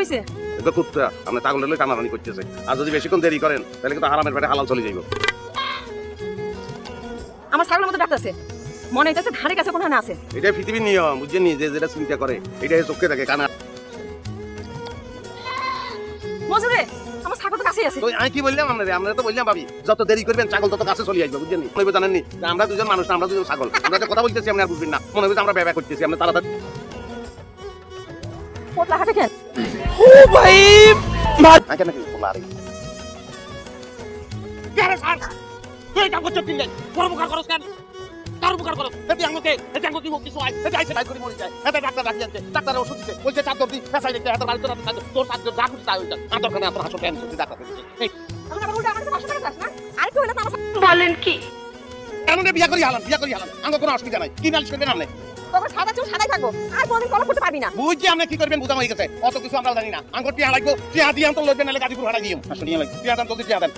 হইছে এটা কুত্তা আপনি ছাগল লইলে টানাটানি করতেছে আর যদি বেশিক্ষণ দেরি করেন তাহলে কিন্তু হারামের পেটে হালাল চলে যাইব আমার ছাগলের মতো ডাক্তার আছে মনে হইতেছে ধারে কাছে কোনখানে আছে এটা পৃথিবীর নিয়ম বুঝছেন নি যে যেটা চিন্তা করে এটা চোখে থাকে কানা মজুরে আমার ছাগল তো কাছেই আছে তো আমি কি বললাম আমরা তো বললাম ভাবি যত দেরি করবেন ছাগল তত কাছে চলে আসবে বুঝছেন নি কইবে জানেন নি যে আমরা দুজন মানুষ না আমরা দুজন ছাগল আমরা যে কথা বলতেছি আপনি আর বুঝবেন না মনে হচ্ছে আমরা ব্যবহার করতেছি আমরা তাড়াতাড়ি পোটলা হাটে কেন ओ भाई আগে নাকি বলা আরে यार सर তুই কাম করছিস তিন দিন বড় মুখ করছ কেন কার মুখ করছ এটি আমাকে কি কিছু আই এটি আইছে বাইক করে মরে যায় এটা ডাক্তার ডাকি আনতে ডাক্তার ওষুধ দিছে বলছে চার দর দি পেছাই দেখতে এত বাড়ি তোর চার দর ডাকুন তাই হইতা আন্তর খানে আন্তর হাসপাতাল এনে ডাক্তার এই এখন আবার উল্টা আমাকে বাসা করে যাস না আর কি হইলো তো আমার বলেন কি কেন বিয়া করি হালাম আমার কোনো অসুবিধা নাই কি নালিশ করবেন আপনি তোকে সাদা চুল সাদাই থাকবো আর কোনদিন কলম করতে পারবি না বুঝছি আপনি কি করবেন বুঝা হয়ে গেছে অত কিছু আমরা জানি না আঙ্গুর টিয়া লাগবো টিয়া দিয়ে আন্তর লইবেন নাহলে গাজীপুর হারাই দিও আসলে টিয়া লাগবে টিয়া দাম জলদি টিয়া দেন